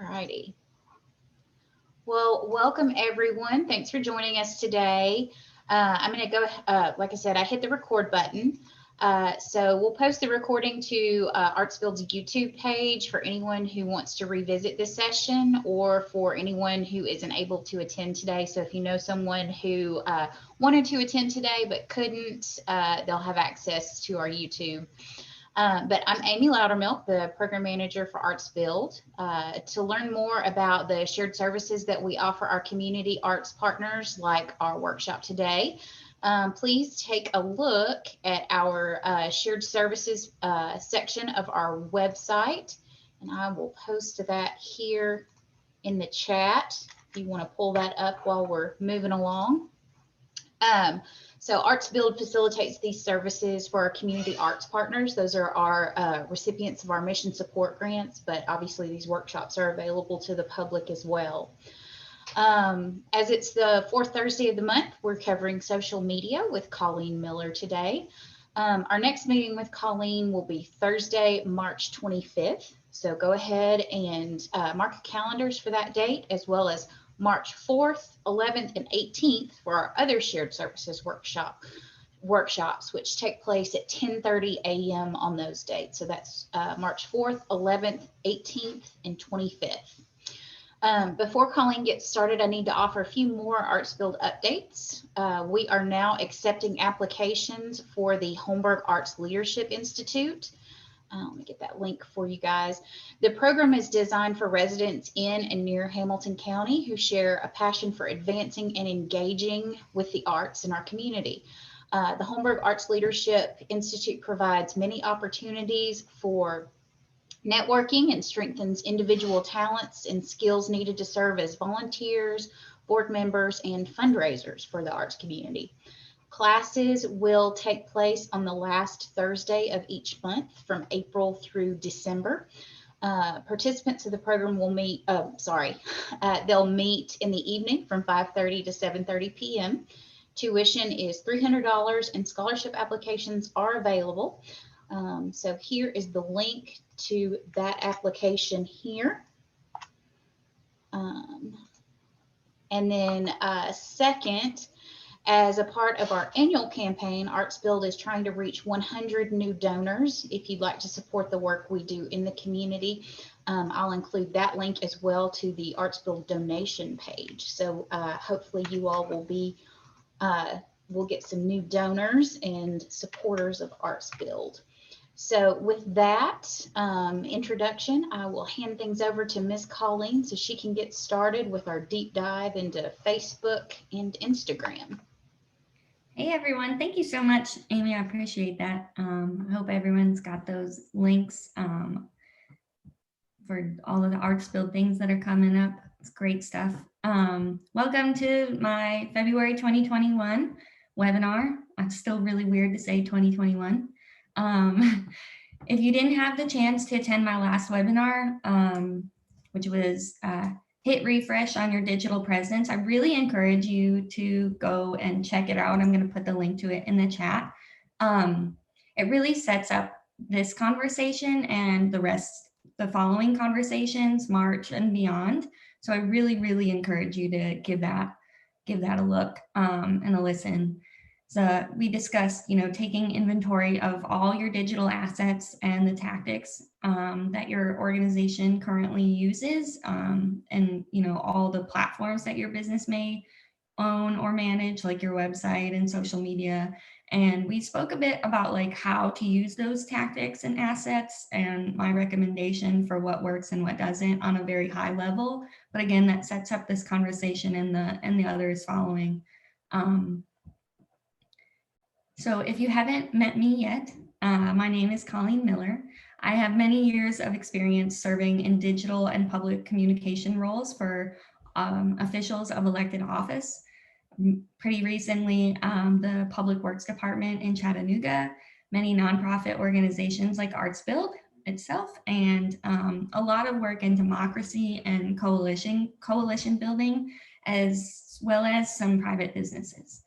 All righty. Well, welcome everyone. Thanks for joining us today. I'm going to go, like I said, I hit the record button. So we'll post the recording to ArtsBuild's YouTube page for anyone who wants to revisit this session or for anyone who isn't able to attend today. So if you know someone who wanted to attend today but couldn't, they'll have access to our YouTube. But I'm Amy Loudermilk, the program manager for ArtsBuild. To learn more about the shared services that we offer our community arts partners, like our workshop today, please take a look at our shared services section of our website. And I will post that here in the chat if you want to pull that up while we're moving along. So ArtsBuild facilitates these services for our community arts partners. Those are our recipients of our mission support grants, but obviously these workshops are available to the public as well. As it's the fourth Thursday of the month, we're covering social media with Colleen Miller today. Our next meeting with Colleen will be Thursday, March 25th. So go ahead and mark your calendars for that date, as well as March 4th, 11th, and 18th for our other shared services workshops, which take place at 10:30 a.m. on those dates. So that's March 4th, 11th, 18th, and 25th. Before Colleen gets started, I need to offer a few more ArtsBuild updates. We are now accepting applications for the Holmberg Arts Leadership Institute. Let me get that link for you guys. The program is designed for residents in and near Hamilton County who share a passion for advancing and engaging with the arts in our community. The Holmberg Arts Leadership Institute provides many opportunities for networking and strengthens individual talents and skills needed to serve as volunteers, board members, and fundraisers for the arts community. Classes will take place on the last Thursday of each month from April through December. Participants of the program will meet, they'll meet in the evening from 5:30 to 7:30 p.m. Tuition is $300 and scholarship applications are available. So here is the link to that application here. And then second, as a part of our annual campaign, ArtsBuild is trying to reach 100 new donors. If you'd like to support the work we do in the community, I'll include that link as well to the ArtsBuild donation page. So hopefully you all will be, we'll get some new donors and supporters of ArtsBuild. So with that introduction, I will hand things over to Ms. Colleen so she can get started with our deep dive into Facebook and Instagram. Hey everyone, thank you so much, Amy. I appreciate that. I hope everyone's got those links for all of the ArtsBuild things that are coming up. It's great stuff. Welcome to my February 2021 webinar. It's still really weird to say 2021. If you didn't have the chance to attend my last webinar, which was hit refresh on your digital presence, I really encourage you to go and check it out. I'm going to put the link to it in the chat. It really sets up this conversation and the following conversations, March and beyond. So I really, really encourage you to give that a look and a listen. So we discussed, taking inventory of all your digital assets and the tactics that your organization currently uses, and all the platforms that your business may own or manage, like your website and social media. And we spoke a bit about like how to use those tactics and assets and my recommendation for what works and what doesn't on a very high level. But again, that sets up this conversation and the others following. So if you haven't met me yet, my name is Colleen Miller. I have many years of experience serving in digital and public communication roles for officials of elected office. Pretty recently, the Public Works Department in Chattanooga, many nonprofit organizations like ArtsBuild itself, and a lot of work in democracy and coalition building, as well as some private businesses.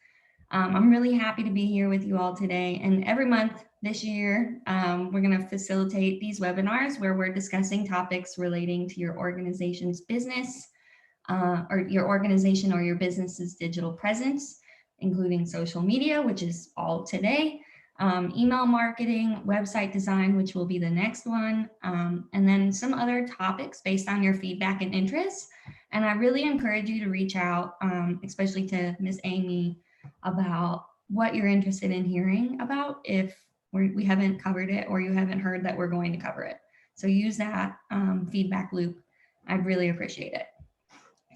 I'm really happy to be here with you all today. And every month this year, we're going to facilitate these webinars where we're discussing topics relating to your organization's business, or your organization or your business's digital presence, including social media, which is all today, email marketing, website design, which will be the next one, and then some other topics based on your feedback and interests. And I really encourage you to reach out, especially to Miss Amy, about what you're interested in hearing about if we haven't covered it or you haven't heard that we're going to cover it. So use that feedback loop. I'd really appreciate it.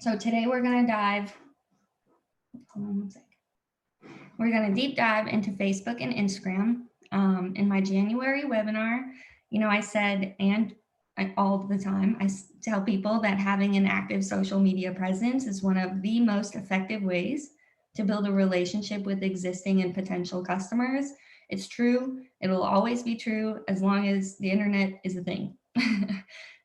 So today we're going to dive, hold on one sec. We're going to deep dive into Facebook and Instagram. In my January webinar, I said, and all the time, I tell people that having an active social media presence is one of the most effective ways to build a relationship with existing and potential customers. It's true. It'll always be true as long as the internet is a thing.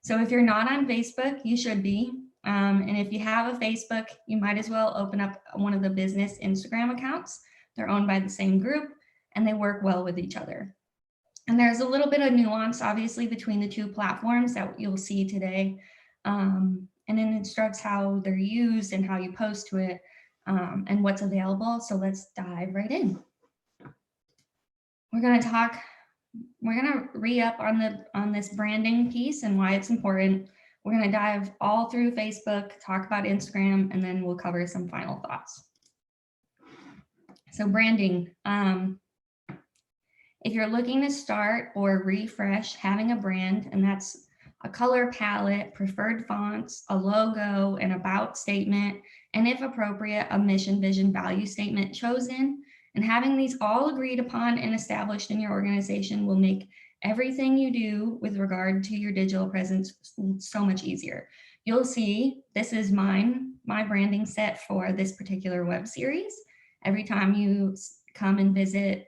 So if you're not on Facebook, you should be. And if you have a Facebook, you might as well open up one of the business Instagram accounts. They're owned by the same group and they work well with each other. And there's a little bit of nuance, obviously, between the two platforms that you'll see today. And it instructs how they're used and how you post to it, and what's available. So let's dive right in. We're going to re-up on this branding piece and why it's important. We're going to dive all through Facebook, talk about Instagram, and then we'll cover some final thoughts. So branding. If you're looking to start or refresh having a brand, and that's a color palette, preferred fonts, a logo, an about statement, and if appropriate, a mission, vision, value statement chosen, and having these all agreed upon and established in your organization will make everything you do with regard to your digital presence so much easier. You'll see this is my branding set for this particular web series. Every time you come and visit,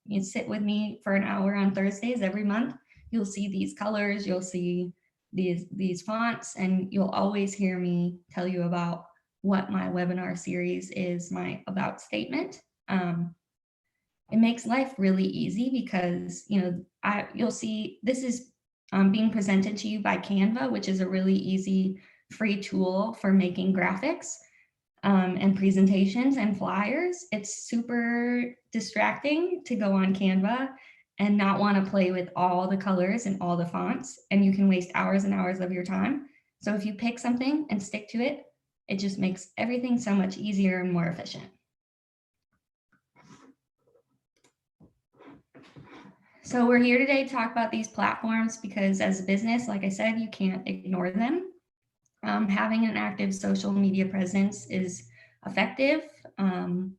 you sit with me for an hour on Thursdays every month, you'll see these colors, you'll see these fonts, and you'll always hear me tell you about what my webinar series is, my about statement. It makes life really easy because, you'll see this is being presented to you by Canva, which is a really easy free tool for making graphics and presentations and flyers. It's super distracting to go on Canva and not want to play with all the colors and all the fonts, and you can waste hours and hours of your time. So if you pick something and stick to it, it just makes everything so much easier and more efficient. So we're here today to talk about these platforms because as a business, like I said, you can't ignore them. Having an active social media presence is effective. And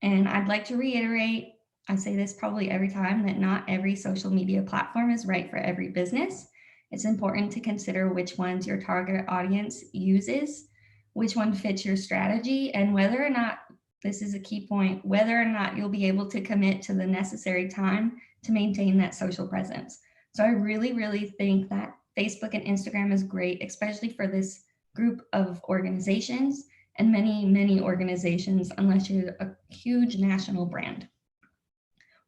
I'd like to reiterate, I say this probably every time, that not every social media platform is right for every business. It's important to consider which ones your target audience uses, which one fits your strategy, and whether or not, this is a key point, whether or not you'll be able to commit to the necessary time to maintain that social presence. So I really, really think that Facebook and Instagram is great, especially for this group of organizations and many, many organizations, unless you're a huge national brand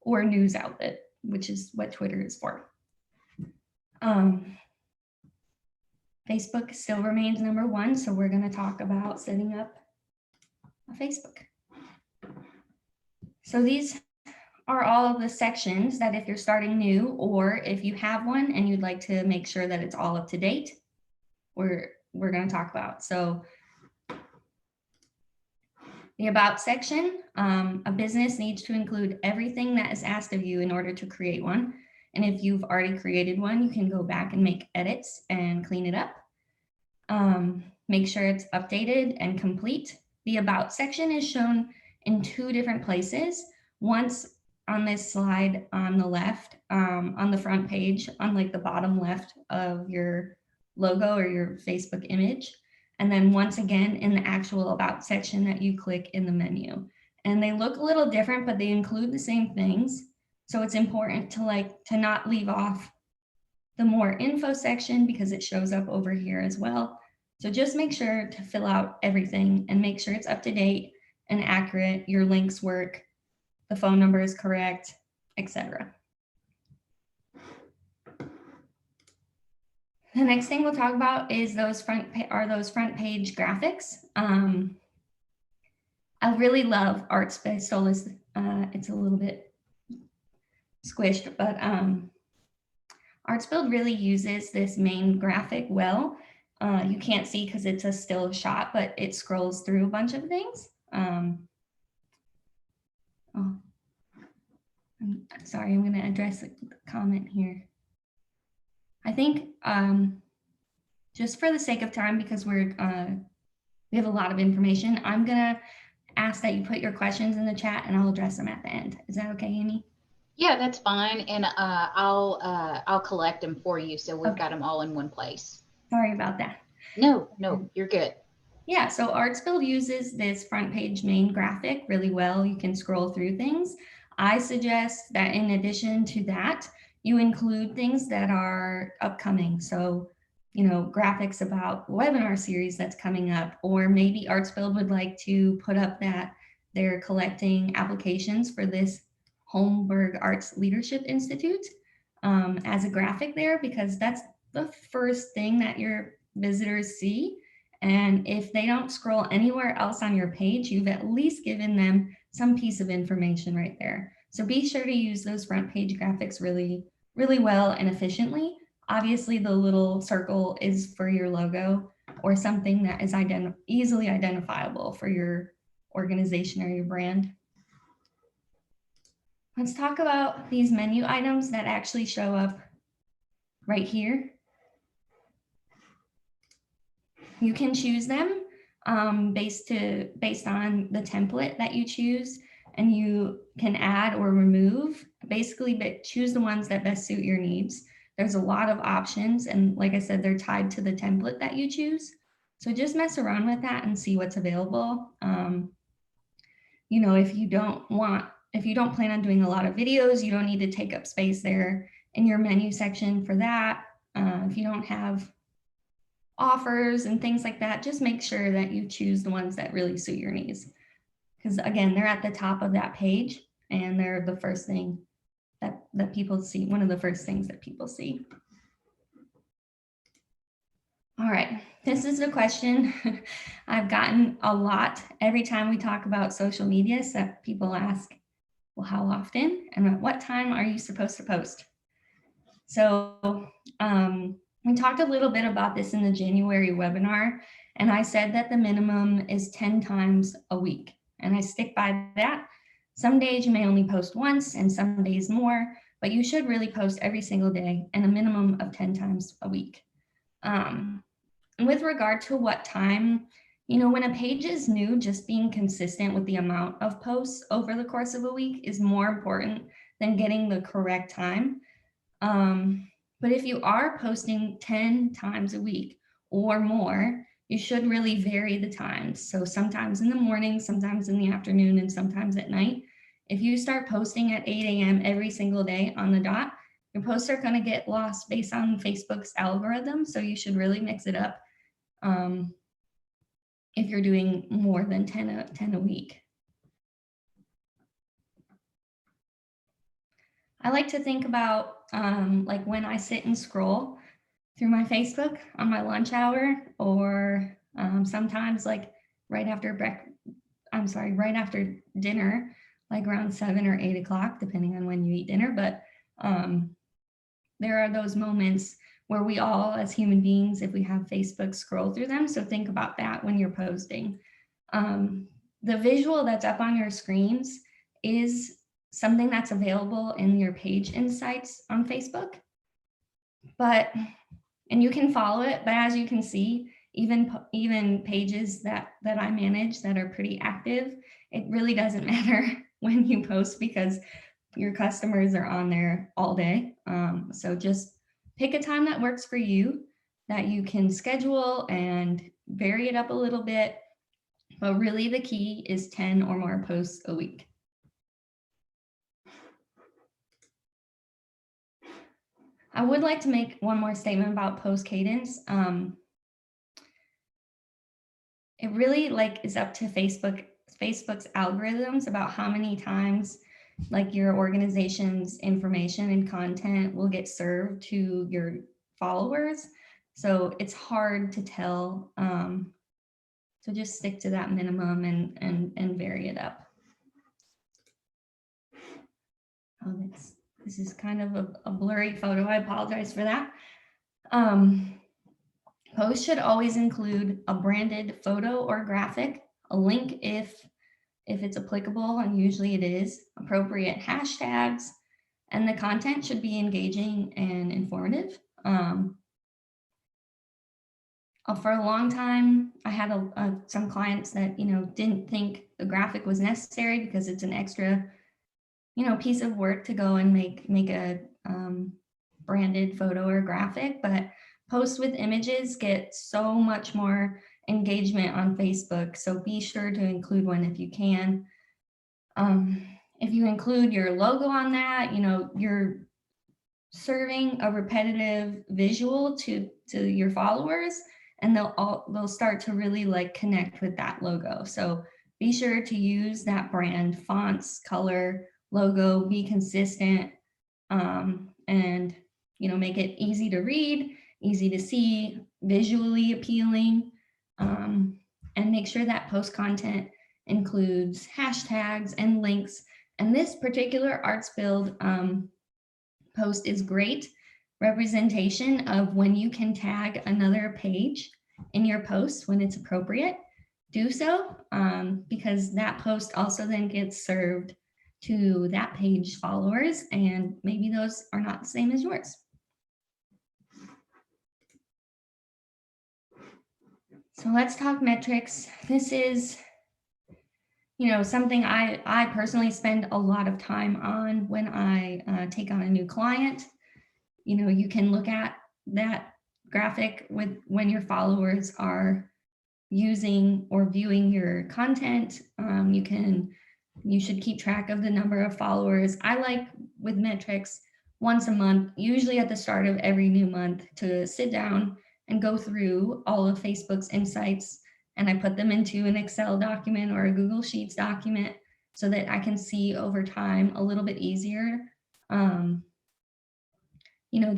or news outlet, which is what Twitter is for. Facebook still remains number one, so we're going to talk about setting up a Facebook. So these are all of the sections that if you're starting new or if you have one and you'd like to make sure that it's all up to date, we're going to talk about. So the about section, a business needs to include everything that is asked of you in order to create one. And if you've already created one, you can go back and make edits and clean it up. Make sure it's updated and complete. The about section is shown in two different places. Once on this slide on the left, on the front page, on like the bottom left of your logo or your Facebook image. And then once again in the actual about section that you click in the menu. And they look a little different, but they include the same things. So it's important to not leave off the more info section because it shows up over here as well. So just make sure to fill out everything and make sure it's up to date and accurate. Your links work, the phone number is correct, etc. The next thing we'll talk about is those front page graphics. I really love Artsbuild. It's a little bit squished, but Artsbuild really uses this main graphic well. You can't see because it's a still shot, but it scrolls through a bunch of things. I'm sorry, I'm going to address the comment here. I think just for the sake of time, because we have a lot of information, I'm going to ask that you put your questions in the chat and I'll address them at the end. Is that okay, Amy? Yeah, that's fine. And I'll collect them for you. So we've got them all in one place. Sorry about that. No, you're good. Yeah, so Artsbuild uses this front page main graphic really well. You can scroll through things. I suggest that in addition to that, you include things that are upcoming. So, graphics about webinar series that's coming up, or maybe Artsbuild would like to put up that they're collecting applications for this Holmberg Arts Leadership Institute as a graphic there, because that's the first thing that your visitors see. And if they don't scroll anywhere else on your page, you've at least given them some piece of information right there. So be sure to use those front page graphics really, really well and efficiently. Obviously, the little circle is for your logo or something that is easily identifiable for your organization or your brand. Let's talk about these menu items that actually show up right here. You can choose them based on the template that you choose, and you can add or remove, basically choose the ones that best suit your needs. There's a lot of options, and like I said, they're tied to the template that you choose. So just mess around with that and see what's available. If you don't plan on doing a lot of videos, you don't need to take up space there in your menu section for that. If you don't have offers and things like that, just make sure that you choose the ones that really suit your needs. Because again, they're at the top of that page and they're the first thing that people see, one of the first things that people see. All right, this is a question I've gotten a lot every time we talk about social media. So people ask, well, how often and at what time are you supposed to post? So we talked a little bit about this in the January webinar, and I said that the minimum is 10 times a week, and I stick by that. Some days you may only post once and some days more, but you should really post every single day and a minimum of 10 times a week. And with regard to what time, when a page is new, just being consistent with the amount of posts over the course of a week is more important than getting the correct time. But if you are posting 10 times a week or more, you should really vary the times. So sometimes in the morning, sometimes in the afternoon, and sometimes at night. If you start posting at 8 a.m. every single day on the dot, your posts are going to get lost based on Facebook's algorithm. So you should really mix it up if you're doing more than 10 a week. I like to think about like when I sit and scroll through my Facebook on my lunch hour, or sometimes like right after dinner, like around 7 or 8 o'clock, depending on when you eat dinner. But there are those moments where we all, as human beings, if we have Facebook, scroll through them. So think about that when you're posting. The visual that's up on your screens is something that's available in your page insights on Facebook. And you can follow it, but as you can see, even pages that I manage that are pretty active, it really doesn't matter when you post because your customers are on there all day. So just pick a time that works for you, that you can schedule and vary it up a little bit. But really the key is 10 or more posts a week. I would like to make one more statement about post cadence. It really is up to Facebook's algorithms about how many times like your organization's information and content will get served to your followers. So it's hard to tell. So just stick to that minimum and vary it up. Oh, this is kind of a blurry photo. I apologize for that. Posts should always include a branded photo or graphic, a link if it's applicable, and usually it is, appropriate hashtags, and the content should be engaging and informative. For a long time, I had some clients that, didn't think the graphic was necessary because it's an extra, piece of work to go and make a branded photo or graphic, but posts with images get so much more engagement on Facebook. So be sure to include one if you can. If you include your logo on that, you're serving a repetitive visual to your followers, and they'll start to really like connect with that logo. So be sure to use that brand, fonts, color, logo, be consistent, and make it easy to read, easy to see, visually appealing, and make sure that post content includes hashtags and links. And this particular Arts Build post is great representation of when you can tag another page in your post when it's appropriate. Do so, because that post also then gets served to that page followers, and maybe those are not the same as yours. So let's talk metrics. This is, something I personally spend a lot of time on when I take on a new client. You can look at that graphic when your followers are using or viewing your content. You should keep track of the number of followers. I like with metrics once a month, usually at the start of every new month, to sit down and go through all of Facebook's insights, and I put them into an Excel document or a Google Sheets document so that I can see over time a little bit easier, the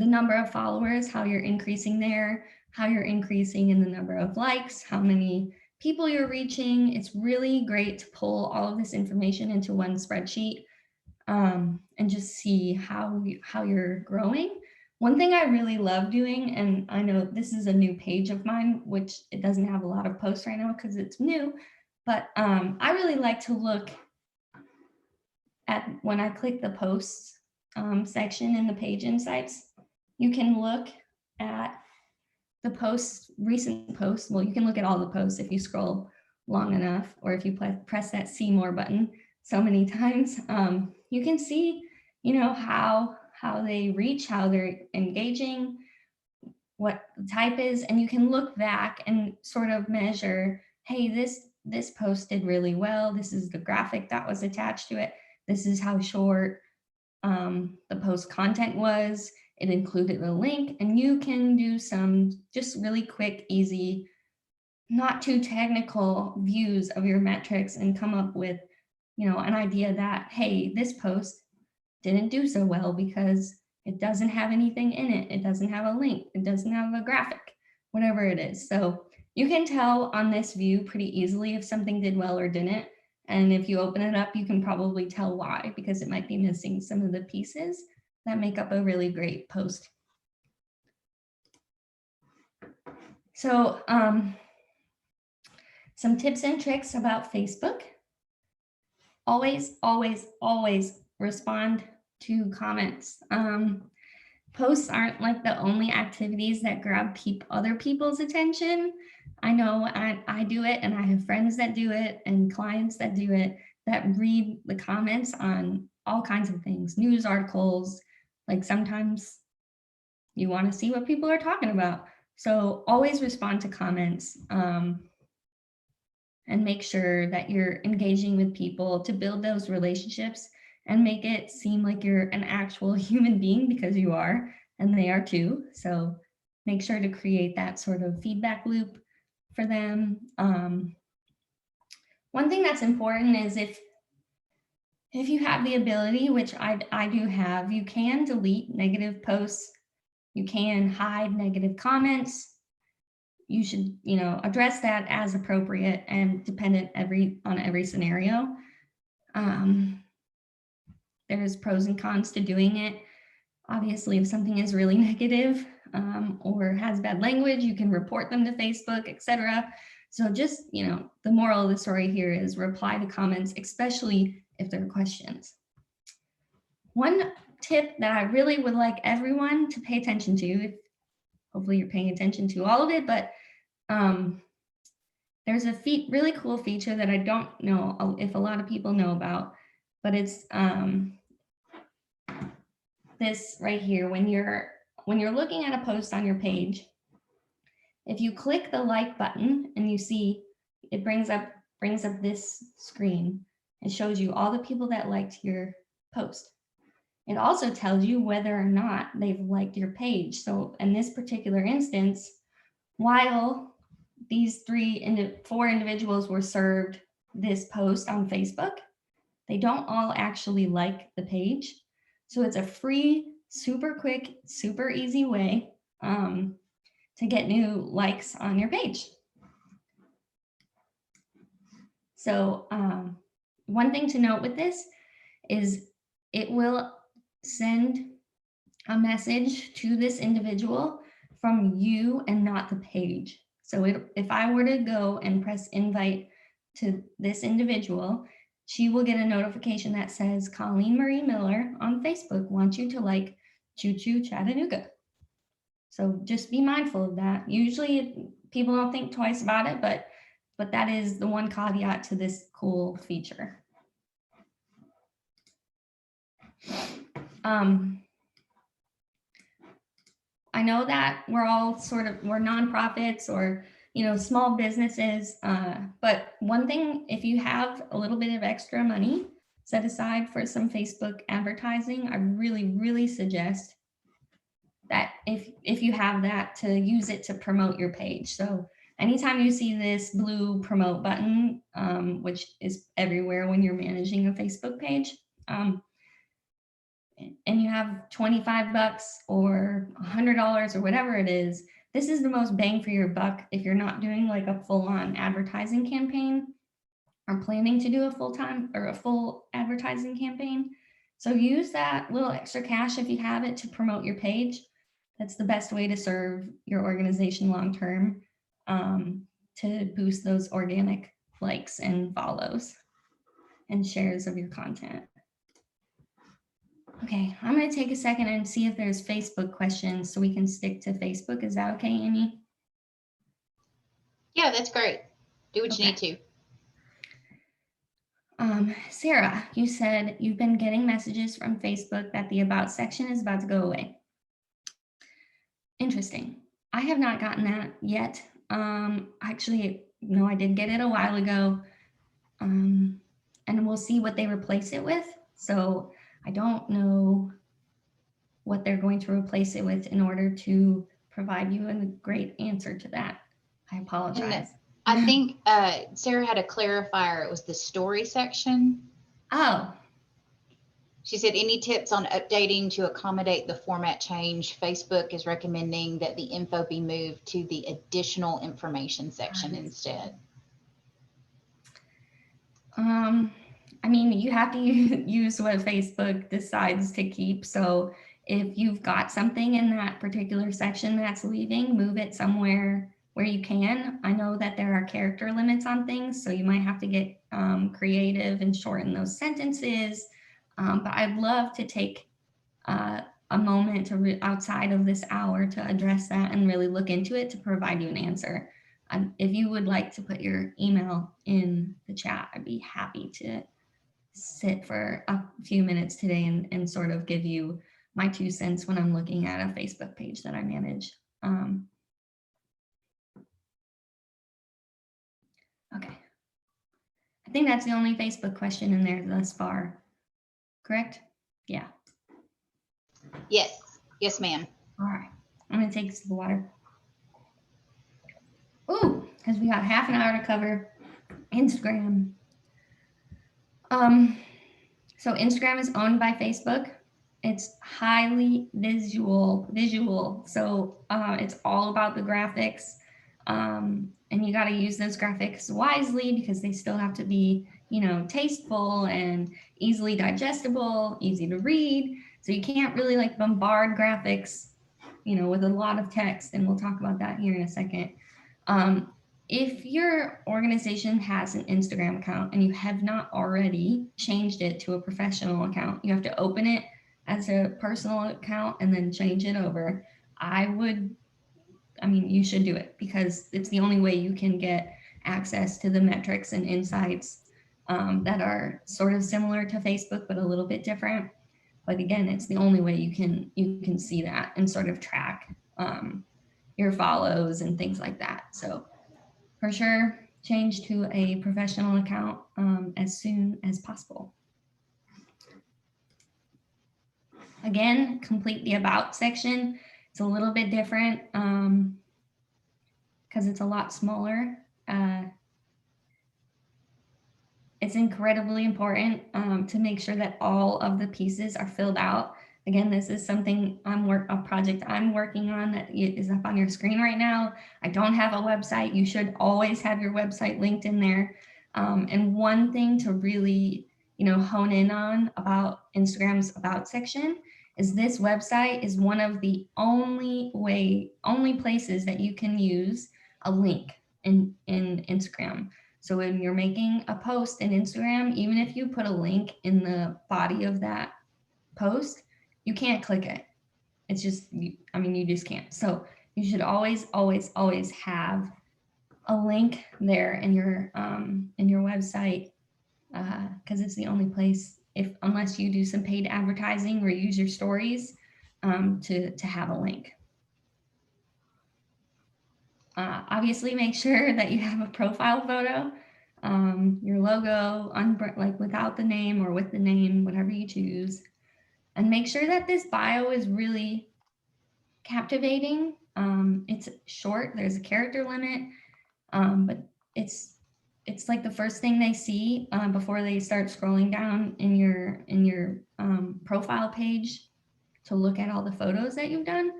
number of followers, how you're increasing there, how you're increasing in the number of likes, how many people you're reaching. It's really great to pull all of this information into one spreadsheet, and just see how you're growing. One thing I really love doing, and I know this is a new page of mine, which it doesn't have a lot of posts right now because it's new, but I really like to look at, when I click the posts section in the page insights, you can look at the posts, recent posts. Well, you can look at all the posts if you scroll long enough, or if you press that see more button so many times. You can see, how they reach, how they're engaging, what the type is, and you can look back and sort of measure, hey, this post did really well. This is the graphic that was attached to it. This is how short the post content was. It included a link, and you can do some just really quick, easy, not too technical views of your metrics and come up with, an idea that, hey, this post didn't do so well because it doesn't have anything in it. It doesn't have a link. It doesn't have a graphic, whatever it is. So you can tell on this view pretty easily if something did well or didn't. And if you open it up, you can probably tell why, because it might be missing some of the pieces that make up a really great post. So some tips and tricks about Facebook. Always, always, always respond to comments. Posts aren't like the only activities that grab other people's attention. I know I do it, and I have friends that do it and clients that do it, that read the comments on all kinds of things, news articles. Like sometimes you want to see what people are talking about. So always respond to comments, and make sure that you're engaging with people to build those relationships and make it seem like you're an actual human being, because you are, and they are too. So make sure to create that sort of feedback loop for them. One thing that's important is If you have the ability, which I do have, you can delete negative posts. You can hide negative comments. You should, address that as appropriate and dependent on every scenario. There's pros and cons to doing it. Obviously, if something is really negative or has bad language, you can report them to Facebook, etc. So just, the moral of the story here is reply to comments, especially if they're questions. One tip that I really would like everyone to pay attention to, hopefully you're paying attention to all of it, but there's a really cool feature that I don't know if a lot of people know about, but it's this right here. When you're looking at a post on your page, if you click the like button and you see it brings up this screen, it shows you all the people that liked your post. It also tells you whether or not they've liked your page. So in this particular instance, while these 4 individuals were served this post on Facebook, they don't all actually like the page. So it's a free, super quick, super easy way to get new likes on your page. So one thing to note with this is it will send a message to this individual from you and not the page. So if I were to go and press invite to this individual, she will get a notification that says Colleen Marie Miller on Facebook wants you to like Choo Choo Chattanooga. So just be mindful of that. Usually people don't think twice about it, but that is the one caveat to this cool feature. I know that we're nonprofits or, small businesses, but one thing, if you have a little bit of extra money set aside for some Facebook advertising, I really, really suggest that if you have that, to use it to promote your page. So anytime you see this blue promote button, which is everywhere when you're managing a Facebook page, and you have $25 or $100 or whatever it is, this is the most bang for your buck if you're not doing like a full-on advertising campaign or planning to do a full advertising campaign. So use that little extra cash if you have it to promote your page. That's the best way to serve your organization long-term, to boost those organic likes and follows and shares of your content. Okay, I'm going to take a second and see if there's Facebook questions so we can stick to Facebook. Is that okay, Amy? Yeah, that's great. Do what you need to. Sarah, you said you've been getting messages from Facebook that the About section is about to go away. Interesting. I have not gotten that yet. Actually, no, I did get it a while ago. And we'll see what they replace it with. So I don't know what they're going to replace it with in order to provide you a great answer to that. I apologize. I think Sarah had a clarifier. It was the story section. Oh. She said, any tips on updating to accommodate the format change? Facebook is recommending that the info be moved to the additional information section instead. I mean, you have to use what Facebook decides to keep. So if you've got something in that particular section that's leaving, move it somewhere where you can. I know that there are character limits on things, so you might have to get creative and shorten those sentences. But I'd love to take a moment to outside of this hour to address that and really look into it to provide you an answer. If you would like to put your email in the chat, I'd be happy to sit for a few minutes today and sort of give you my 2 cents when I'm looking at a Facebook page that I manage. Okay. I think that's the only Facebook question in there thus far. Correct? Yeah. Yes. Yes, ma'am. All right. I'm going to take a sip of water. Ooh, because we got half an hour to cover Instagram. So Instagram is owned by Facebook. It's highly visual. So it's all about the graphics. And you got to use those graphics wisely because they still have to be, tasteful and easily digestible, easy to read. So you can't really like bombard graphics, with a lot of text. And we'll talk about that here in a second. If your organization has an Instagram account and you have not already changed it to a professional account, you have to open it as a personal account and then change it over. You should do it because it's the only way you can get access to the metrics and insights that are sort of similar to Facebook, but a little bit different. But again, it's the only way you can see that and sort of track your follows and things like that. So for sure, change to a professional account as soon as possible. Again, complete the about section. It's a little bit different because it's a lot smaller. It's incredibly important to make sure that all of the pieces are filled out. Again, this is something a project I'm working on that is up on your screen right now. I don't have a website. You should always have your website linked in there. And one thing to really, hone in on about Instagram's about section is this website is one of the only places that you can use a link in Instagram. So when you're making a post in Instagram, even if you put a link in the body of that post, you can't click it. It's just, you just can't. So you should always have a link there in your website because it's the only place, unless you do some paid advertising or use your stories to have a link. Obviously, make sure that you have a profile photo, your logo, like without the name or with the name, whatever you choose. And make sure that this bio is really captivating. It's short, there's a character limit, but it's like the first thing they see before they start scrolling down in your profile page to look at all the photos that you've done.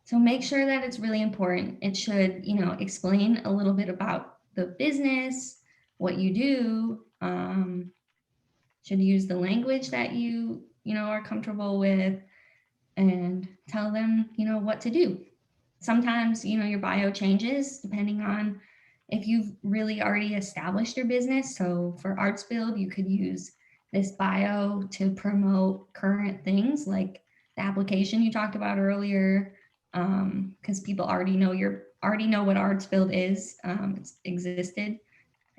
So make sure that it's really important. It should, explain a little bit about the business, what you do, should use the language that you are comfortable with, and tell them, what to do. Sometimes, your bio changes depending on if you've really already established your business. So for Arts Build, you could use this bio to promote current things like the application you talked about earlier, because people already know what Arts Build is. It's existed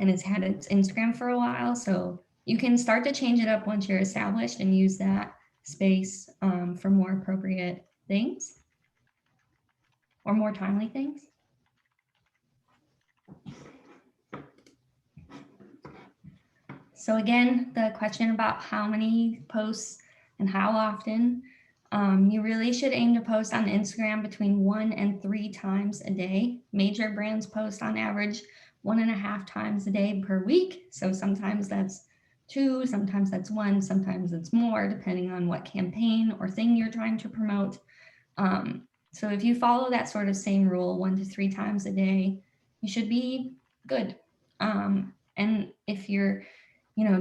and it's had its Instagram for a while. So you can start to change it up once you're established and use that space for more appropriate things or more timely things. So again, the question about how many posts and how often, you really should aim to post on Instagram between 1 and 3 times a day. Major brands post on average 1.5 times a day per week. So sometimes that's 2, sometimes that's 1, sometimes it's more, depending on what campaign or thing you're trying to promote. So if you follow that sort of same rule, 1 to 3 times a day, you should be good. And if you're,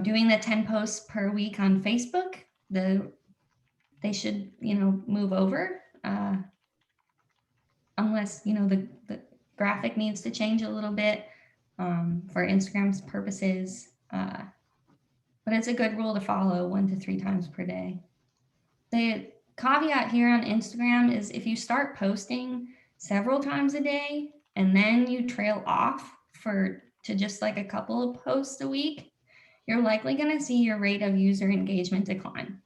doing the 10 posts per week on Facebook, they should, move over, unless, the graphic needs to change a little bit for Instagram's purposes. But it's a good rule to follow, 1 to 3 times per day. The caveat here on Instagram is if you start posting several times a day and then you trail off to just like a couple of posts a week, you're likely going to see your rate of user engagement decline.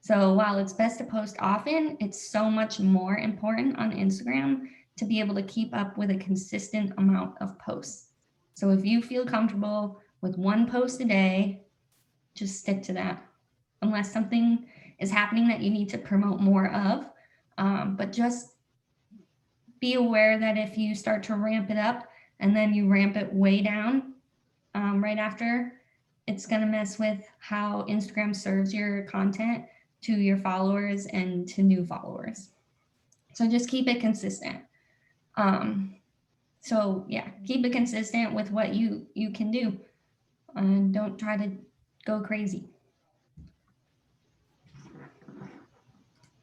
So while it's best to post often, it's so much more important on Instagram to be able to keep up with a consistent amount of posts. So if you feel comfortable with 1 post a day, just stick to that, unless something is happening that you need to promote more of. But just be aware that if you start to ramp it up and then you ramp it way down right after, it's going to mess with how Instagram serves your content to your followers and to new followers. So just keep it consistent. So yeah, keep it consistent with what you can do, and don't try to go crazy.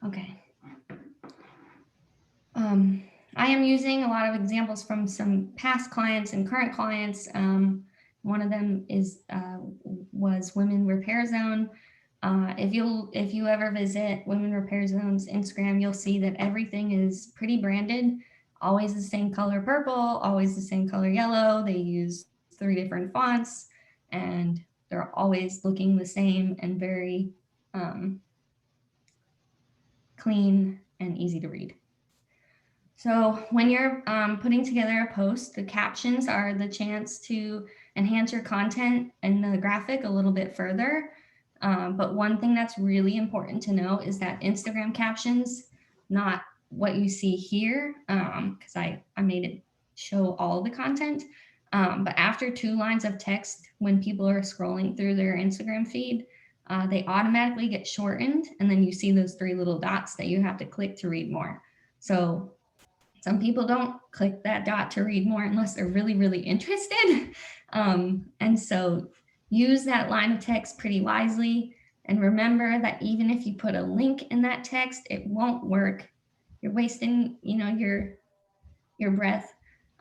Okay. I am using a lot of examples from some past clients and current clients. One of them was Women Repair Zone. If you ever visit Women Repair Zone's Instagram, you'll see that everything is pretty branded, always the same color purple, always the same color yellow. They use 3 different fonts, and they're always looking the same and very clean and easy to read. So when you're putting together a post, the captions are the chance to enhance your content and the graphic a little bit further. But one thing that's really important to know is that Instagram captions, not what you see here, because I made it show all the content. But after 2 lines of text, when people are scrolling through their Instagram feed, they automatically get shortened. And then you see those 3 little dots that you have to click to read more. So some people don't click that dot to read more unless they're really, really interested. And so use that line of text pretty wisely. And remember that even if you put a link in that text, it won't work. You're wasting, your breath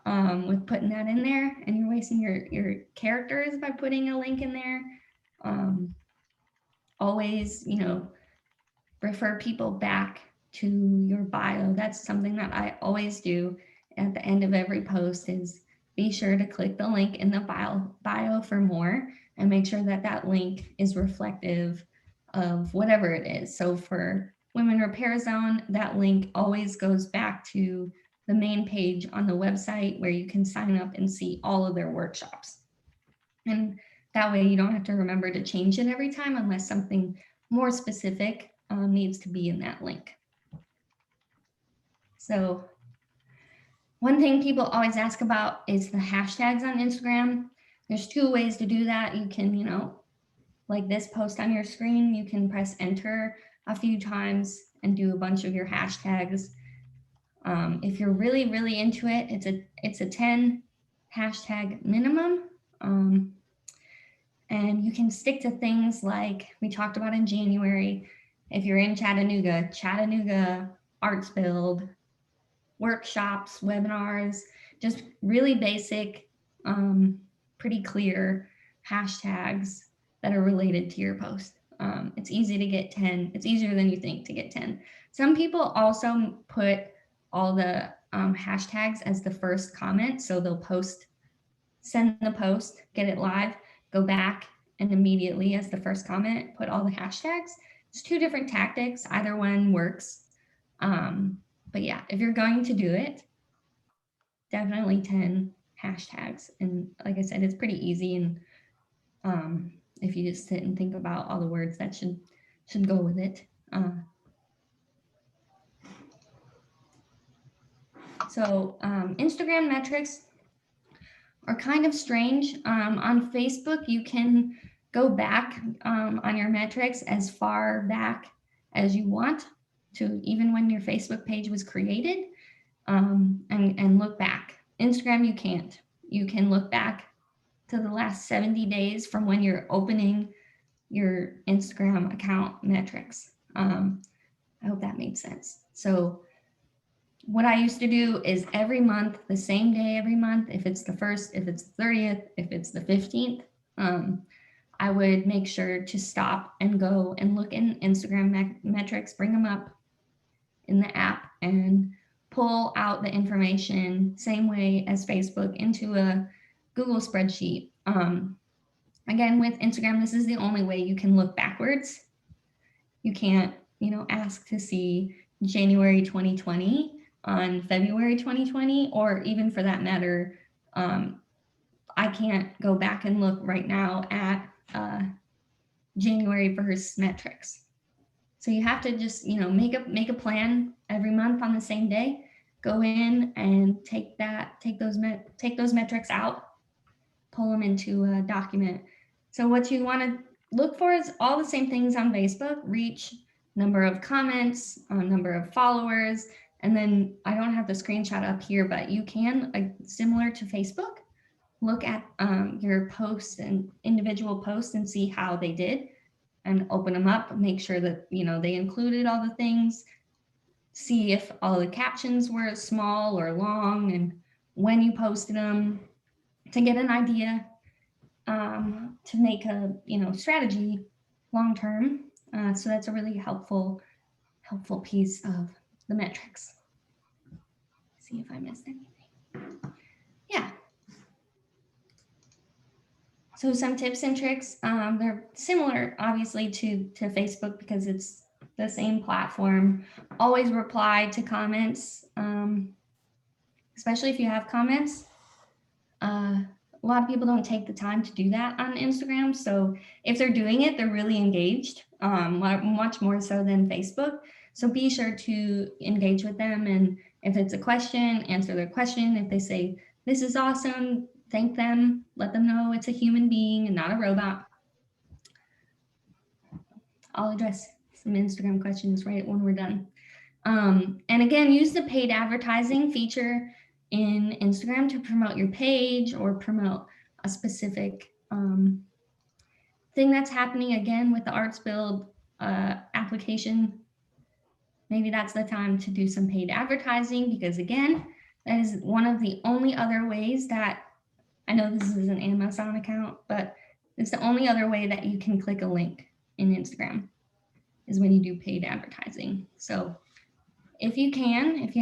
with putting that in there, and you're wasting your characters by putting a link in there. Always, refer people back to your bio. That's something that I always do at the end of every post, is be sure to click the link in the bio for more, and make sure that that link is reflective of whatever it is. So for Women Repair Zone, that link always goes back to the main page on the website where you can sign up and see all of their workshops. And that way you don't have to remember to change it every time unless something more specific needs to be in that link. So one thing people always ask about is the hashtags on Instagram. There's 2 ways to do that. You can, like this post on your screen, you can press enter a few times and do a bunch of your hashtags. If you're really, really into it, it's a 10 hashtag minimum. And you can stick to things like we talked about in January. If you're in Chattanooga Arts Build, workshops, webinars, just really basic, pretty clear hashtags that are related to your post. It's easy to get 10. It's easier than you think to get 10. Some people also put all the hashtags as the first comment. So they'll send the post, get it live, go back, and immediately as the first comment, put all the hashtags. It's 2 different tactics. Either one works. But yeah, if you're going to do it, definitely 10 hashtags. And like I said, it's pretty easy. And if you just sit and think about all the words that should go with it. So Instagram metrics are kind of strange. On Facebook, you can go back on your metrics as far back as you want to, even when your Facebook page was created, and look back. Instagram, you can't. You can look back to the last 70 days from when you're opening your Instagram account metrics. I hope that made sense. So what I used to do is every month, the same day every month, if it's the 1st, if it's the 30th, if it's the 15th, I would make sure to stop and go and look in Instagram metrics, bring them up in the app and pull out the information, same way as Facebook, into a Google spreadsheet. Again, with Instagram, this is the only way you can look backwards. You can't, ask to see January 2020 on February 2020, or even for that matter, I can't go back and look right now at January 1st metrics. So you have to just, make a plan every month on the same day, go in and take those metrics out, pull them into a document, So what you want to look for is all the same things on Facebook: reach, number of comments, number of followers. And then I don't have the screenshot up here, but you can, similar to Facebook, look at your posts and individual posts and see how they did, and open them up, make sure that, they included all the things, see if all the captions were small or long, and when you posted them, to get an idea, to make a strategy long term. So that's a really helpful piece of the metrics. See if I missed anything. Yeah. So some tips and tricks, they're similar obviously to Facebook because it's the same platform. Always reply to comments, especially if you have comments. A lot of people don't take the time to do that on Instagram. So if they're doing it, they're really engaged, much more so than Facebook. So be sure to engage with them. And if it's a question, answer their question. If they say, "This is awesome," thank them, let them know it's a human being and not a robot. I'll address some Instagram questions right when we're done. And again, use the paid advertising feature in Instagram to promote your page or promote a specific thing that's happening. Again, with the Arts Build application, maybe that's the time to do some paid advertising, because again, that is one of the only other ways that, I know this is an Amazon account, but it's the only other way that you can click a link in Instagram is when you do paid advertising. So if you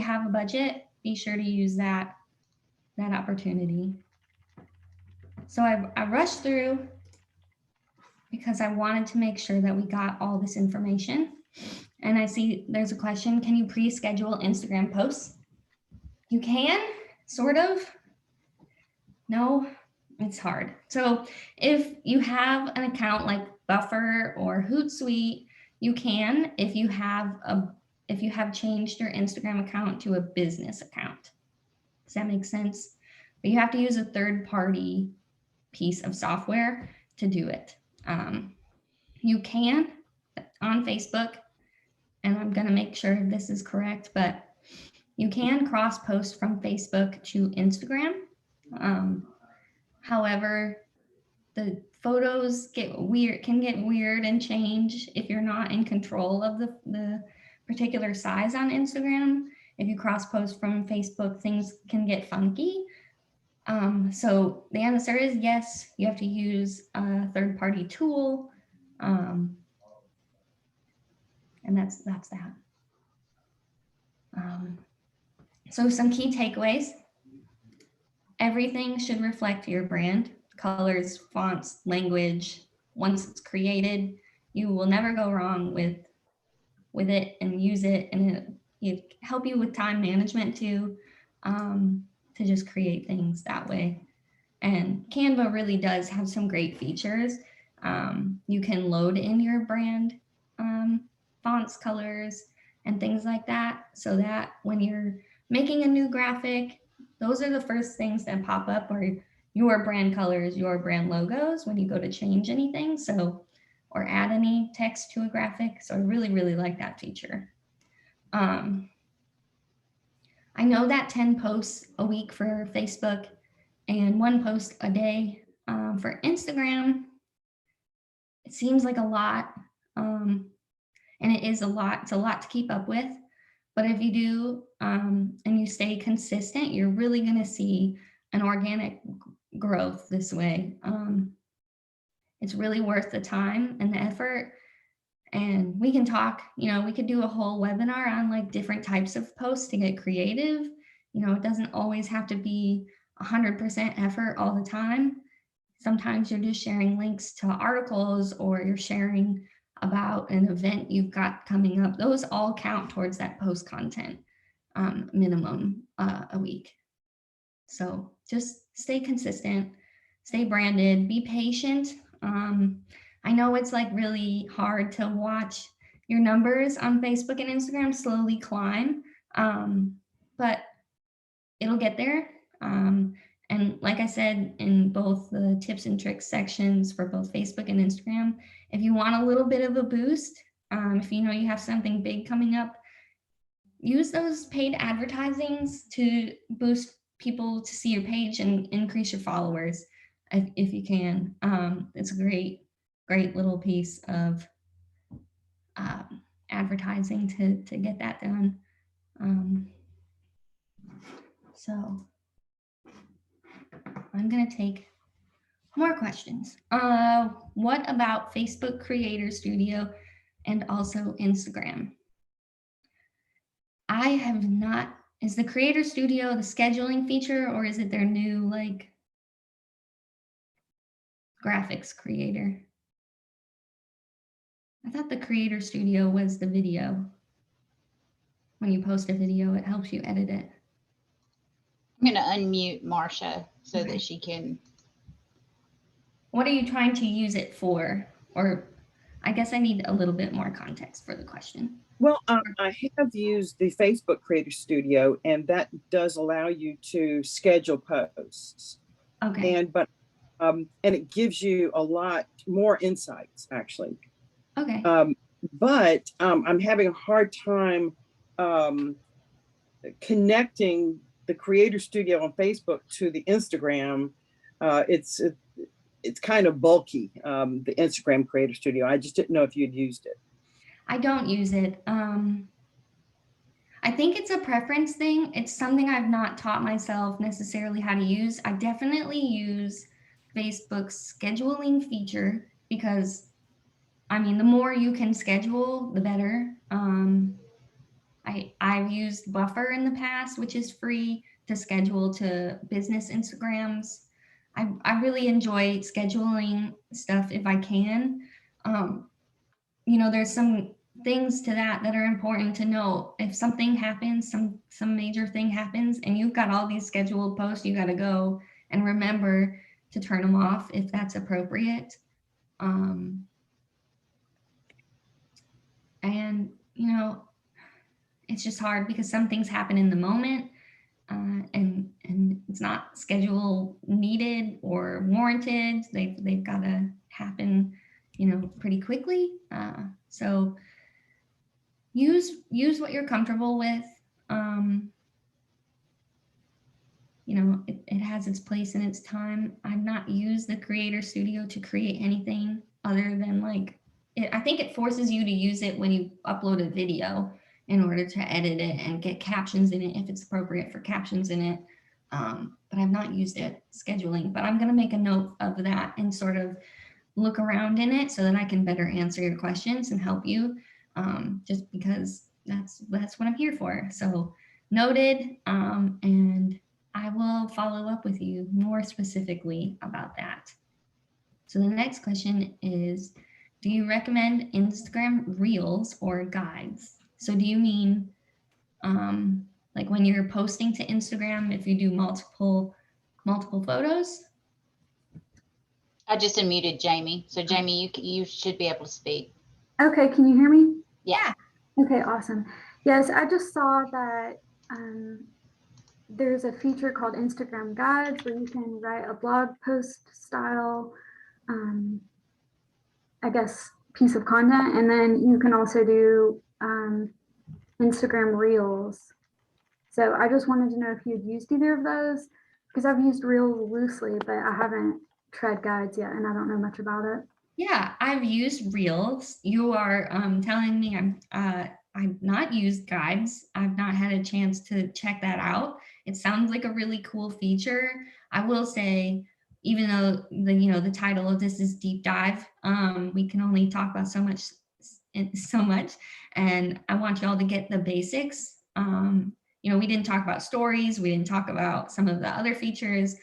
have a budget, be sure to use that opportunity. So I rushed through because I wanted to make sure that we got all this information. And I see there's a question: can you pre-schedule Instagram posts? You can, sort of. No, it's hard. So if you have an account like Buffer or Hootsuite, you can, if you have changed your Instagram account to a business account. Does that make sense? But you have to use a third-party piece of software to do it. You can on Facebook, and I'm going to make sure this is correct, but you can cross-post from Facebook to Instagram. However, the photos can get weird and change if you're not in control of the particular size on Instagram. If you cross-post from Facebook, things can get funky. So the answer is yes, you have to use a third-party tool. And that's that. So some key takeaways: everything should reflect your brand, colors, fonts, language. Once it's created, you will never go wrong with it, and use it, and it help you with time management too, to just create things that way. And Canva really does have some great features. You can load in your brand fonts, colors, and things like that, so that when you're making a new graphic, those are the first things that pop up, are your brand colors, your brand logos when you go to change anything, or add any text to a graphic. So I really, really like that feature. I know that 10 posts a week for Facebook and 1 post a day for Instagram, it seems like a lot. And it is a lot. It's a lot to keep up with. But if you do and you stay consistent, you're really going to see an organic growth this way. It's really worth the time and the effort. And we can talk, we could do a whole webinar on like different types of posts to get creative. It doesn't always have to be 100% effort all the time. Sometimes you're just sharing links to articles, or you're sharing about an event you've got coming up. Those all count towards that post content minimum a week. So just stay consistent, stay branded, be patient. I know it's like really hard to watch your numbers on Facebook and Instagram slowly climb, but it'll get there. And And like I said, in both the tips and tricks sections for both Facebook and Instagram, if you want a little bit of a boost, if you know you have something big coming up, use those paid advertisings to boost people to see your page and increase your followers if you can. It's a great little piece of advertising to get that done. So I'm gonna take more questions. What about Facebook Creator Studio and also Instagram? I have not. Is the Creator Studio the scheduling feature, or is it their new like graphics creator? I thought the Creator Studio was the video. When you post a video, it helps you edit it. I'm going to unmute Marsha so Okay. that she can. What are you trying to use it for? Or I guess I need a little bit more context for the question. Well, I have used the Facebook Creator Studio, and that does allow you to schedule posts. Okay. And it gives you a lot more insights, actually. Okay. But I'm having a hard time connecting the Creator Studio on Facebook to the Instagram. It's kind of bulky, the Instagram Creator Studio. I just didn't know if you'd used it. I don't use it. I think it's a preference thing. It's something I've not taught myself necessarily how to use. I definitely use Facebook's scheduling feature because, I mean, the more you can schedule, the better. I've used Buffer in the past, which is free to schedule to business Instagrams. I really enjoy scheduling stuff if I can. You know, there's some things to that are important to know. If something happens, some major thing happens, and you've got all these scheduled posts, you got to go and remember to turn them off if that's appropriate. And you know, it's just hard because some things happen in the moment, and it's not schedule needed or warranted. They've got to happen, you know, pretty quickly. So use what you're comfortable with. You know, it has its place and its time. I've not used the Creator Studio to create anything other than like I think it forces you to use it when you upload a video in order to edit it and get captions in it if it's appropriate for captions in it. But I've not used it scheduling, but I'm going to make a note of that and sort of look around in it so that I can better answer your questions and help you, just because that's what I'm here for. So noted, and I will follow up with you more specifically about that. So the next question is, do you recommend Instagram Reels or guides? So do you mean like when you're posting to Instagram, if you do multiple photos? I just unmuted Jamie. So Jamie, you should be able to speak. Okay, can you hear me? Yeah. Okay, awesome. Yes, I just saw that there's a feature called Instagram Guides where you can write a blog post style, I guess, piece of content, and then you can also do Instagram Reels. So I just wanted to know if you'd used either of those, because I've used Reels loosely, but I haven't tried guides yet, and I don't know much about it. Yeah, I've used Reels. You are telling me I've not used guides. I've not had a chance to check that out. It sounds like a really cool feature. I will say, even though the title of this is deep dive, we can only talk about so much, and I want y'all to get the basics. We didn't talk about stories. We didn't talk about some of the other features.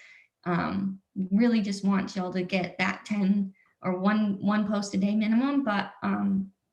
Really just want y'all to get that 10 or one post a day minimum. But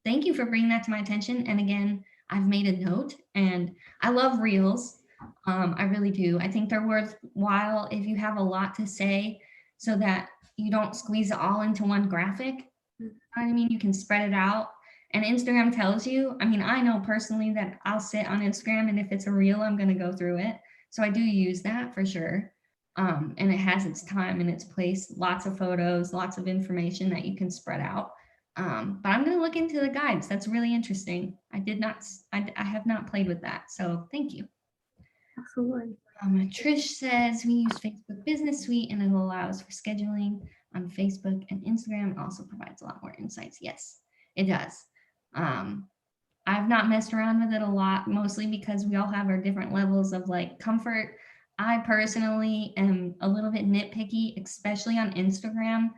thank you for bringing that to my attention. And again, I've made a note, and I love Reels. I really do. I think they're worthwhile if you have a lot to say, so that you don't squeeze it all into one graphic. You know what I mean? You can spread it out. And Instagram tells you, I mean, I know personally that I'll sit on Instagram, and if it's a reel, I'm going to go through it. So I do use that for sure. And it has its time and its place, lots of photos, lots of information that you can spread out. But I'm going to look into the guides. That's really interesting. I have not played with that. So thank you. Absolutely. Trish says we use Facebook Business Suite and it allows for scheduling on Facebook and Instagram. It also provides a lot more insights. Yes, it does. I've not messed around with it a lot, mostly because we all have our different levels of like comfort. I personally am a little bit nitpicky, especially on Instagram,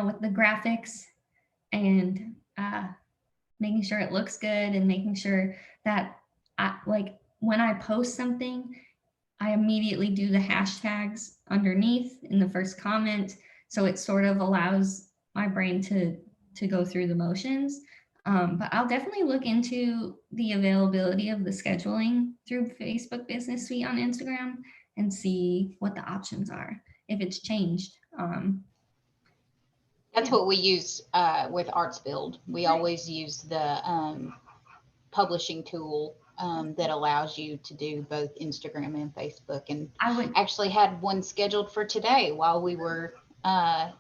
with the graphics and making sure it looks good and making sure that when I post something, I immediately do the hashtags underneath in the first comment. So it sort of allows my brain to go through the motions. But I'll definitely look into the availability of the scheduling through Facebook Business Suite on Instagram and see what the options are, if it's changed. That's what we use with ArtsBuild. We always use the publishing tool that allows you to do both Instagram and Facebook. And I actually had one scheduled for today while we were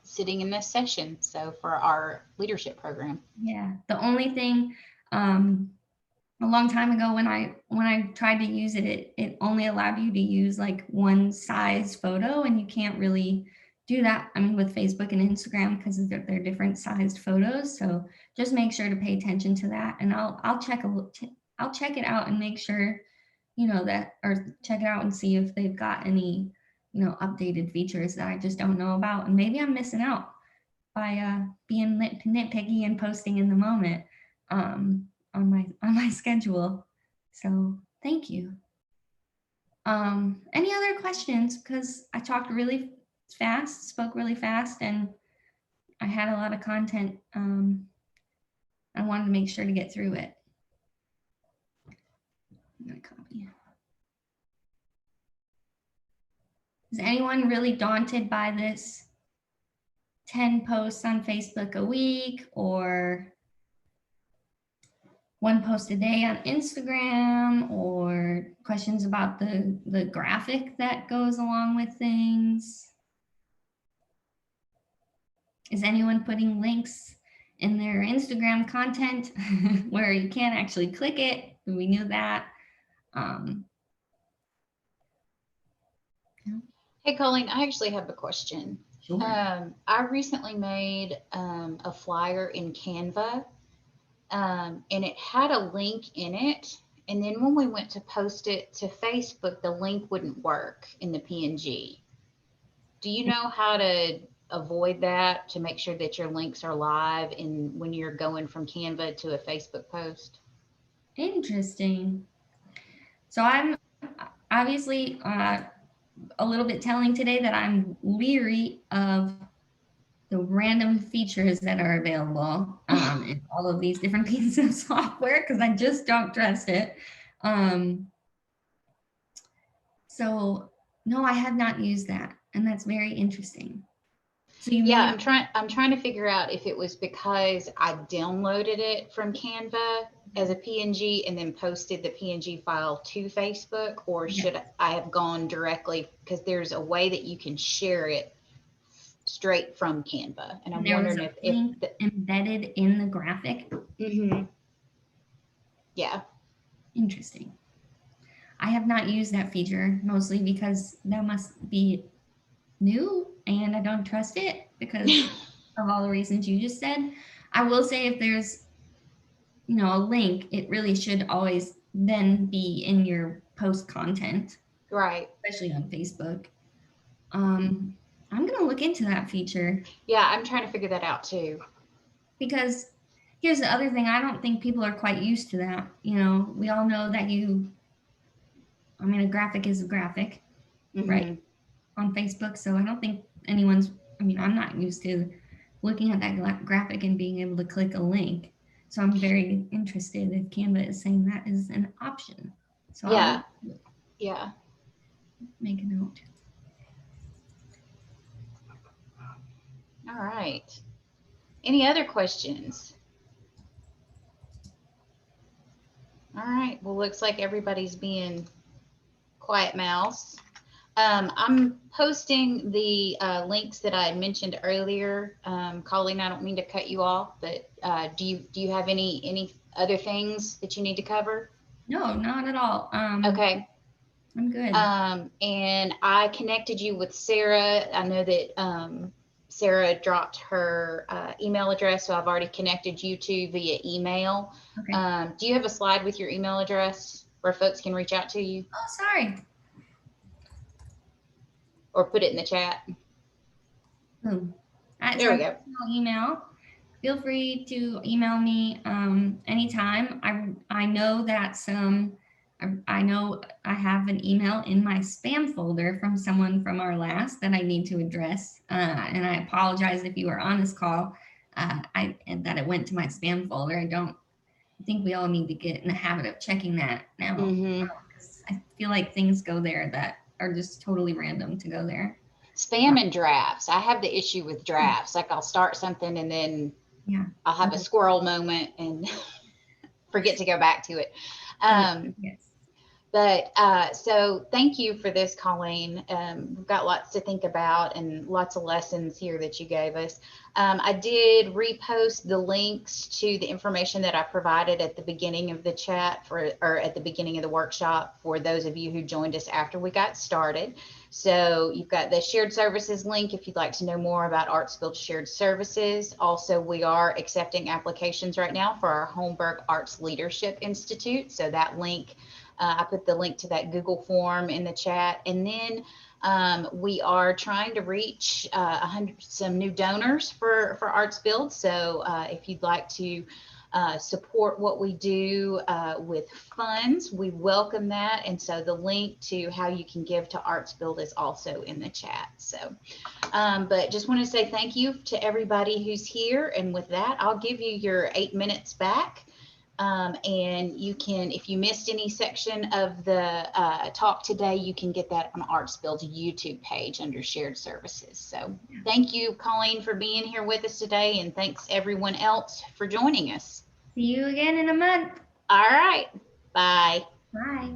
sitting in this session. So for our leadership program. Yeah. The only thing a long time ago when I tried to use it, it only allowed you to use like one size photo, and you can't really do that. I mean, with Facebook and Instagram, because they're different sized photos. So just make sure to pay attention to that. And I'll check it out and make sure, or check it out and see if they've got any, updated features that I just don't know about. And maybe I'm missing out by being nitpicky and posting in the moment on my schedule. So thank you. Any other questions? Because I talked really fast, spoke really fast, and I had a lot of content. I wanted to make sure to get through it. I'm gonna copy. Is anyone really daunted by this 10 posts on Facebook a week or 1 post a day on Instagram, or questions about the graphic that goes along with things? Is anyone putting links in their Instagram content where you can't actually click it? We knew that. Hey, Colleen, I actually have a question. Sure. I recently made a flyer in Canva, and it had a link in it. And then when we went to post it to Facebook, the link wouldn't work in the PNG. Do you know how to avoid that, to make sure that your links are live when you're going from Canva to a Facebook post? Interesting. So I'm obviously a little bit telling today that I'm leery of the random features that are available in all of these different pieces of software, because I just don't trust it. So no, I have not used that, and that's very interesting. So I'm trying to figure out if it was because I downloaded it from Canva as a PNG and then posted the PNG file to Facebook, or should I have gone directly, because there's a way that you can share it straight from Canva, and I'm wondering if embedded in the graphic. Mm-hmm. Yeah. Interesting. I have not used that feature, mostly because that must be new and I don't trust it because of all the reasons you just said. I will say, if there's a link, it really should always then be in your post content, right? Especially on Facebook. I'm gonna look into that feature. Yeah, I'm trying to figure that out too, because here's the other thing. I don't think people are quite used to that. We all know that a graphic is a graphic, mm-hmm. right, on Facebook. So I don't think I'm not used to looking at that graphic and being able to click a link. So I'm very interested if Canva is saying that is an option. So yeah. Make a note. All right. Any other questions? All right. Well, looks like everybody's being quiet mouse. I'm posting the links that I mentioned earlier. Colleen, I don't mean to cut you off, but do you have any other things that you need to cover? No, not at all. Okay. I'm good. And I connected you with Sarah. I know that Sarah dropped her email address, so I've already connected you two via email. Okay. Do you have a slide with your email address where folks can reach out to you, Oh, sorry. or put it in the chat? Boom. There we go. Email. Feel free to email me anytime. I know that I know I have an email in my spam folder from someone from our last that I need to address. And I apologize if you were on this call and that it went to my spam folder. I think we all need to get in the habit of checking that now. Mm-hmm. 'Cause I feel like things go there that are just totally random to go there. Spam and drafts. I have the issue with drafts. Like I'll start something and then I'll have a squirrel moment and forget to go back to it. Yes. But so thank you for this, Colleen. We've got lots to think about and lots of lessons here that you gave us. I did repost the links to the information that I provided at the beginning of the chat or at the beginning of the workshop for those of you who joined us after we got started. So you've got the shared services link if you'd like to know more about Artsfield Shared Services. Also, we are accepting applications right now for our Holmberg Arts Leadership Institute. So that link, I put the link to that Google form in the chat. And then we are trying to reach some new donors for Artsfield. So if you'd like to support what we do with funds, we welcome that. And so the link to how you can give to Artsfield is also in the chat. So, but just want to say thank you to everybody who's here. And with that, I'll give you your 8 minutes back. And you can, if you missed any section of the talk today, you can get that on Artsfield's YouTube page under shared services. So thank you, Colleen, for being here with us today. And thanks everyone else for joining us. See you again in a month. All right. Bye. Bye.